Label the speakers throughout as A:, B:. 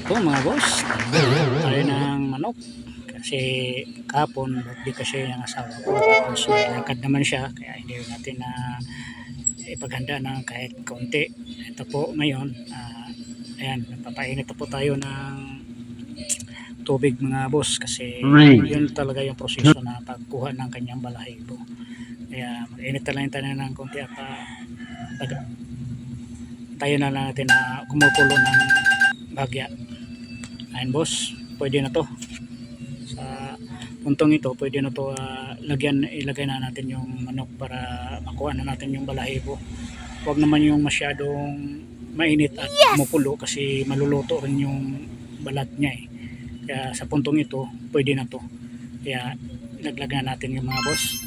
A: Po mga boss, tayo ng manok. Kasi kahapon, birthday kasi yung asawa ko. Tapos may lakad naman siya, kaya hindi natin na ipaghanda ng kahit konti. Ito po ngayon, ayan, nagpapainit na po tayo ng tubig mga boss. Kasi yun talaga yung proseso na pagkuha ng kanyang balahibo. Kaya mag-init na lang tayo ng konti at tayo na lang natin na kumukulo ng bagya. Ayan boss, pwede na to. Sa puntong ito, pwede na to ilagay na natin yung manok para makuha na natin yung balahibo. Huwag naman yung masyadong mainit at kumukulo kasi maluluto rin yung balat niya eh. Kaya sa puntong ito, pwede na to. Kaya ilaglag na natin yung mga boss.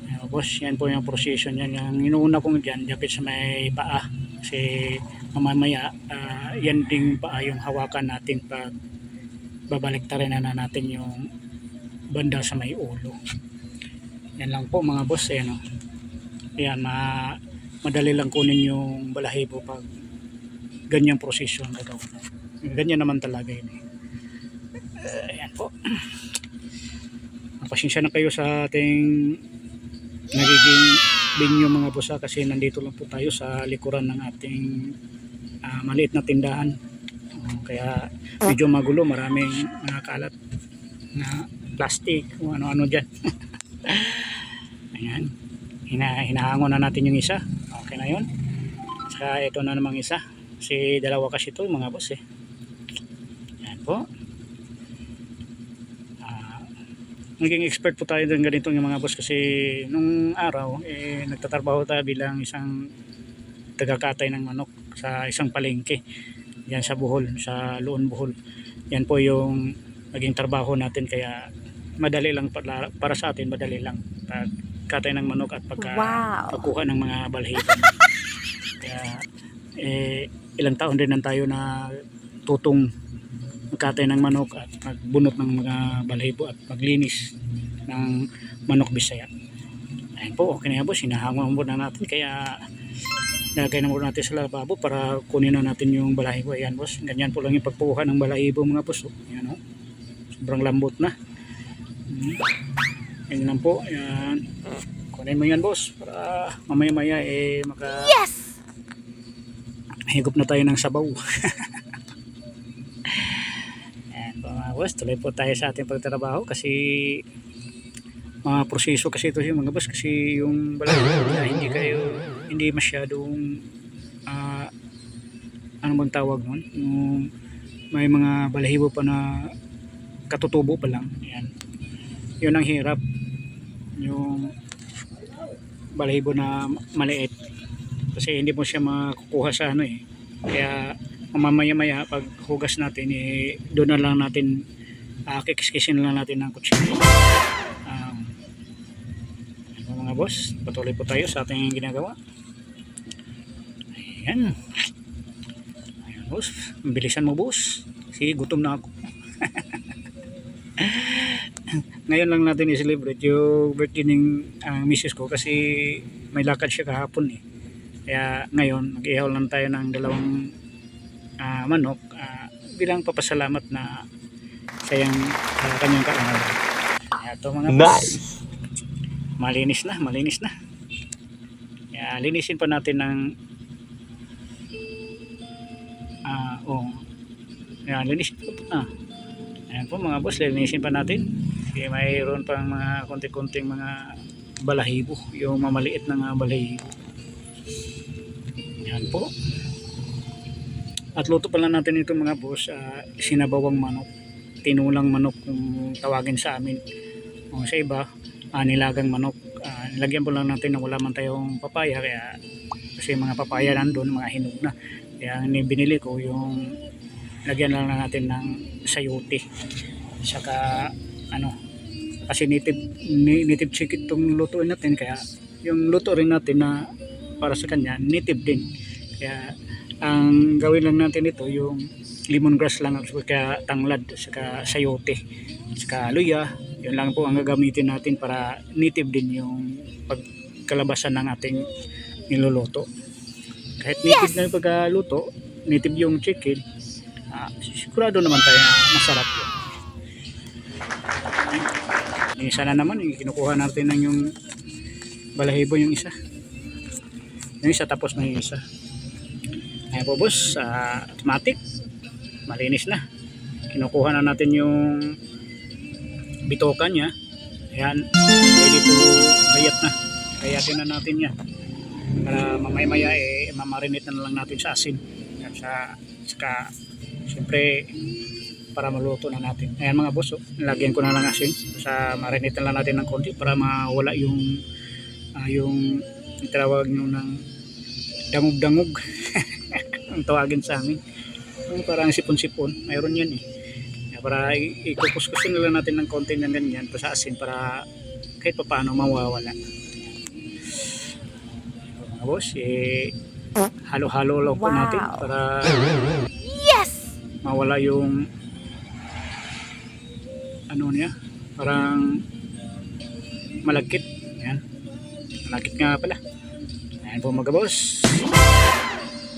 A: Ayan, boss, yan po yung proseso niyan. Yung inuuna kong dyan, dapit sa may paa. Kasi mamaya yan ding paa yung hawakan natin pag babaliktarin na natin yung banda sa may ulo. Yan lang po mga boss. Ayan, ayan, madali lang kunin yung balahibo pag ganyang proseso ang gagawin. Ganyan naman talaga yun eh. Ayan po, pasensya na kayo sa ating nagiging binyo mga boss kasi nandito lang po tayo sa likuran ng ating maliit na tindahan. Kaya medyo magulo, maraming kalat na plastic o ano-ano dyan. Ayan, hinahangon na natin yung isa. Okay na yun. Saka ito na namang isa, kasi dalawa kasi ito mga boss eh. Ayan po, naging expert po tayo din ganito yung mga boss kasi nung araw nagtatrabaho tayo bilang isang tagakatay ng manok sa isang palengke yan sa Bohol, sa Luon Bohol. Yan po yung naging trabaho natin, kaya madali lang para sa atin, madali lang pagkatay ng manok at pagkuha ng mga balahibo. Kaya ilang taon din tayo na tutong magkatay ng manok at magbunot ng mga balahibo at maglinis ng manok Bisaya. Ayan po, okay na boss, hinahangon muna natin, kaya nagay na muna natin sa lababo para kunin na natin yung balahibo. Ayan boss, ganyan po lang yung pagpuha ng balahibo mga boss. Ayan sobrang lambot na. Ayan lang po, ayan. Kunin mo yan boss para mamaya maya higop na tayo ng sabaw. Boss, tuloy po tayo sa ating pagtatrabaho kasi mga proseso kasi ito yung mga boss, kasi yung balahibo hindi masyadong ano bang tawag nun, yung may mga balahibo pa na katutubo pa lang. Yan, yun ang hirap, yung balahibo na maliit kasi hindi mo siya makukuha sa ano eh. Kaya mamaya-maya pag hugas natin doon na lang natin kikiskisin lang natin ng kutsilyo. Mga boss, patuloy po tayo sa ating ginagawa. Ayan, ayan boss, bilisan mo boss kasi gutom na ako. Ngayon lang natin i-celebrate yung birthday ng misis ko kasi may lakad siya kahapon eh. Kaya ngayon mag-ihaw lang tayo ng dalawang manok bilang papasalamat na sayang kanyang kaarawan. Ito mga boss, malinis na. Kaya linisin pa natin ng linisin pa. Ayan po mga boss, linisin pa natin kasi mayroon pang mga konti-konting mga balahibo, yung mamaliit na balahibo. Yan po. At luto pala natin ito mga boss, sinabawang manok, tinulang manok kung tawagin sa amin. O sa iba, nilagang manok. Nilagyan po lang natin na wala man tayong papaya, kaya kasi mga papaya nandun, mga hinog na. Kaya binili ko yung lagyan lang natin ng sayote. Saka kasi native chicken itong lutuin natin, kaya yung luto rin natin na para sa kanya native din. Kaya ang gawin lang natin ito yung lemongrass lang at saka tanglad, saka sayote, saka luya. Yun lang po ang gagamitin natin para native din yung pagkalabasan ng ating niluluto. Kahit native na yung pagkaluto, native yung chicken, Sigurado naman tayo na masarap yun. Yung isa na naman, yung kinukuha natin ng yung balahibo yung isa. Yung isa tapos na yung isa. Ayan po boss, automatic. Malinis na. Kinukuha na natin yung bitoka niya. Ayan, ready to bayat na. Kayatin na natin yan. Para mamaya mamarinate na lang natin sa asin. At saka siyempre para maluto na natin. Ayan mga boss, lagyan ko na lang asin. Sa marinate na lang natin ng konti para mawala yung tawag nyo ng dangog-dangog. Ang tawagin sa amin. Parang sipon-sipon. Mayroon yan eh. Para ikukuskusin na lang natin ng konti ng ganyan sa asin para kahit pa paano mawawala. Mga boss, halo-halo lang po natin para mawala yung ano niya, parang malagkit. Ayan. Malagkit nga pala. Ayan po mga boss.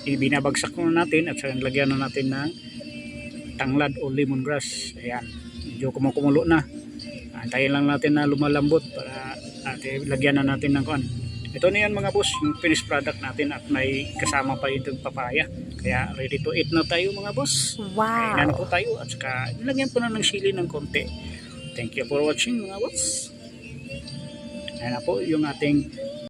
A: Ibinabagsak na natin at saka lagyan na natin ng tanglad o lemongrass. Ayan. Medyo kumukulo na. Antayin lang natin na lumalambot para lagyan na natin ng kuan. Ito na yan mga boss, yung finished product natin at may kasama pa itong papaya. Kaya ready to eat na tayo mga boss.
B: Wow!
A: Kainan na po tayo at saka ilagyan po na ng sili ng konti. Thank you for watching mga boss. Ayan na po yung ating